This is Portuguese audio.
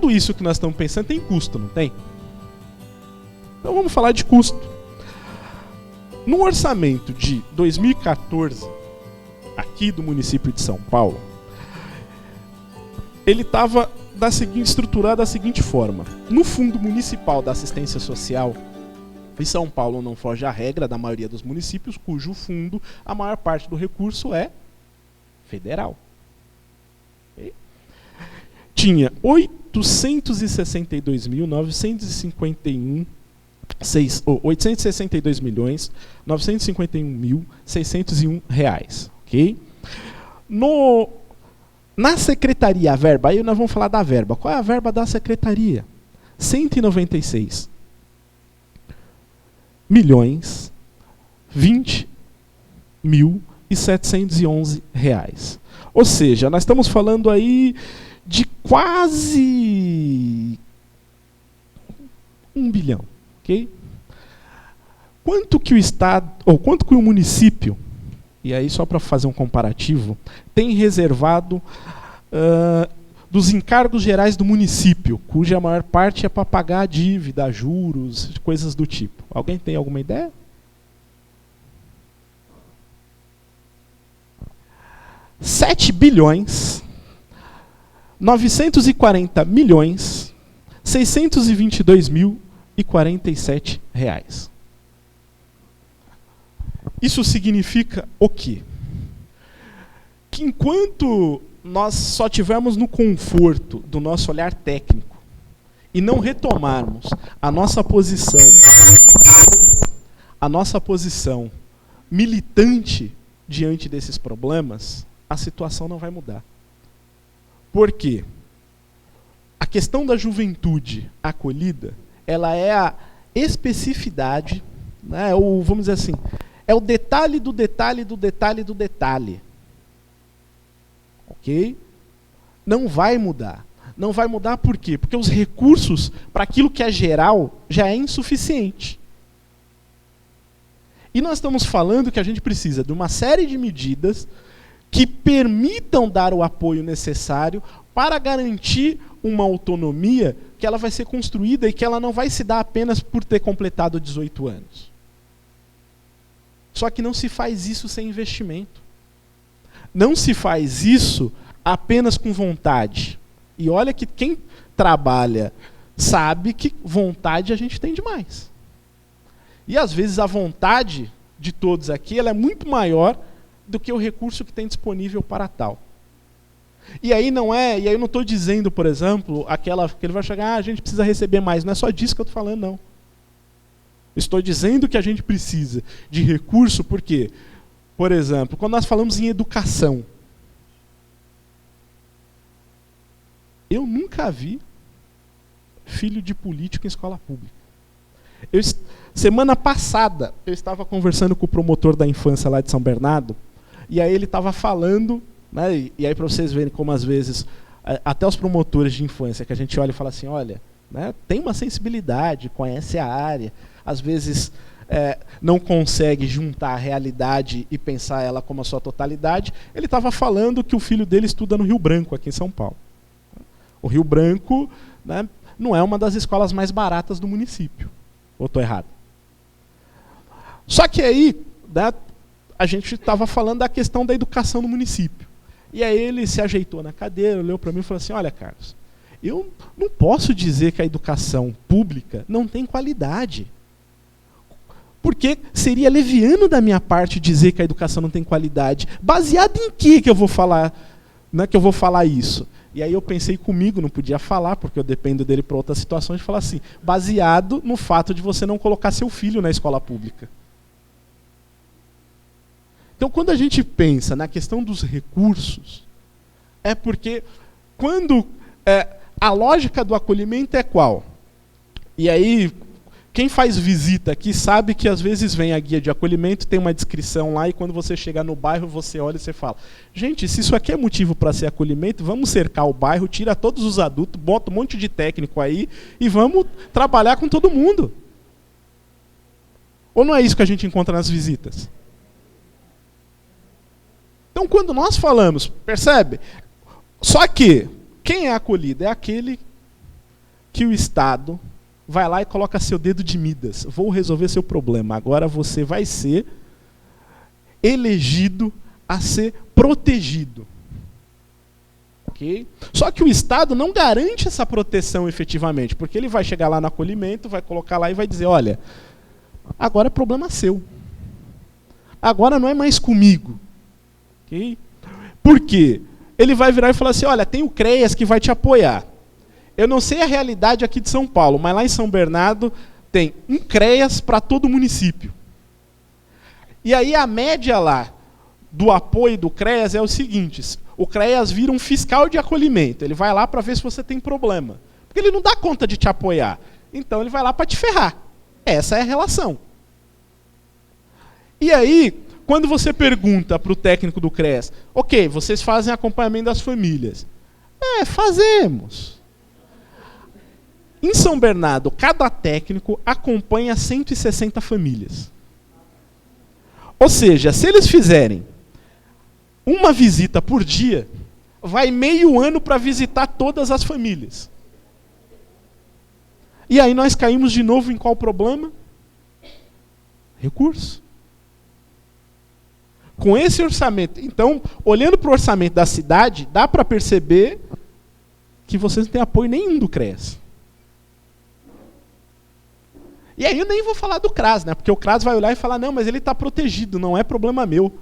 tudo isso que nós estamos pensando tem custo, não tem? Então vamos falar de custo. No orçamento de 2014, aqui do município de São Paulo, ele estava estruturado da seguinte forma. No Fundo Municipal da Assistência Social, em São Paulo não foge à regra da maioria dos municípios, cujo fundo, a maior parte do recurso é federal. Okay? Tinha 862.951.601 reais, ok? Na secretaria, a verba, aí nós vamos falar da verba. Qual é a verba da secretaria? 1.020.711 reais. Ou seja, nós estamos falando aí de quase 1 bilhão, ok? Quanto que o Estado, ou quanto que o município, e aí só para fazer um comparativo, tem reservado dos encargos gerais do município, cuja maior parte é para pagar a dívida, juros, coisas do tipo. Alguém tem alguma ideia? R$ 7.940.622.047 reais. Isso significa o quê? Que enquanto nós só tivermos no conforto do nosso olhar técnico e não retomarmos a nossa posição militante diante desses problemas, a situação não vai mudar. Por quê? A questão da juventude acolhida, ela é a especificidade, né, ou vamos dizer assim, é o detalhe do detalhe do detalhe do detalhe. Ok? Não vai mudar. Não vai mudar por quê? Porque os recursos para aquilo que é geral já é insuficiente. E nós estamos falando que a gente precisa de uma série de medidas que permitam dar o apoio necessário para garantir uma autonomia que ela vai ser construída e que ela não vai se dar apenas por ter completado 18 anos. Só que não se faz isso sem investimento. Não se faz isso apenas com vontade. E olha que quem trabalha sabe que vontade a gente tem demais. E às vezes a vontade de todos aqui ela é muito maior do que o recurso que tem disponível para tal. E aí eu não estou dizendo, por exemplo, que ele vai chegar, a gente precisa receber mais. Não é só disso que eu estou falando, não. Estou dizendo que a gente precisa de recurso porque, por exemplo, quando nós falamos em educação, eu nunca vi filho de político em escola pública. Semana passada, eu estava conversando com o promotor da infância lá de São Bernardo, e aí ele estava falando, né, e aí para vocês verem como às vezes, até os promotores de infância, que a gente olha e fala assim, olha, né, tem uma sensibilidade, conhece a área, às vezes não consegue juntar a realidade e pensar ela como a sua totalidade. Ele estava falando que o filho dele estuda no Rio Branco, aqui em São Paulo. O Rio Branco, né, não é uma das escolas mais baratas do município. Ou estou errado? Só que aí, né, a gente estava falando da questão da educação no município. E aí ele se ajeitou na cadeira, olhou para mim e falou assim, olha, Carlos, eu não posso dizer que a educação pública não tem qualidade. Porque seria leviano da minha parte dizer que a educação não tem qualidade. Baseado em que eu vou falar, né, que eu vou falar isso? E aí eu pensei comigo, não podia falar, porque eu dependo dele para outras situações, de falar assim, baseado no fato de você não colocar seu filho na escola pública. Então, quando a gente pensa na questão dos recursos, é porque quando a lógica do acolhimento é qual? E aí, quem faz visita aqui sabe que às vezes vem a guia de acolhimento, tem uma descrição lá, e quando você chegar no bairro, você olha e você fala, gente, se isso aqui é motivo para ser acolhimento, vamos cercar o bairro, tira todos os adultos, bota um monte de técnico aí, e vamos trabalhar com todo mundo. Ou não é isso que a gente encontra nas visitas? Então, quando nós falamos, percebe? Só que quem é acolhido é aquele que o Estado vai lá e coloca seu dedo de Midas. Vou resolver seu problema. Agora você vai ser elegido a ser protegido. Okay? Só que o Estado não garante essa proteção efetivamente, porque ele vai chegar lá no acolhimento, vai colocar lá e vai dizer, olha, agora é problema seu. Agora não é mais comigo. Okay? Por quê? Ele vai virar e falar assim, olha, tem o CREAS que vai te apoiar. Eu não sei a realidade aqui de São Paulo, mas lá em São Bernardo tem um CREAS para todo o município. E aí a média lá do apoio do CREAS é o seguinte, o CREAS vira um fiscal de acolhimento, ele vai lá para ver se você tem problema. Porque ele não dá conta de te apoiar, então ele vai lá para te ferrar. Essa é a relação. E aí, quando você pergunta para o técnico do CREAS, ok, vocês fazem acompanhamento das famílias. Fazemos. Em São Bernardo, cada técnico acompanha 160 famílias. Ou seja, se eles fizerem uma visita por dia, vai meio ano para visitar todas as famílias. E aí nós caímos de novo em qual problema? Recurso. Com esse orçamento, então, olhando para o orçamento da cidade, dá para perceber que vocês não têm apoio nenhum do CREAS. E aí eu nem vou falar do CRAS, né? Porque o CRAS vai olhar e falar, não, mas ele está protegido, não é problema meu.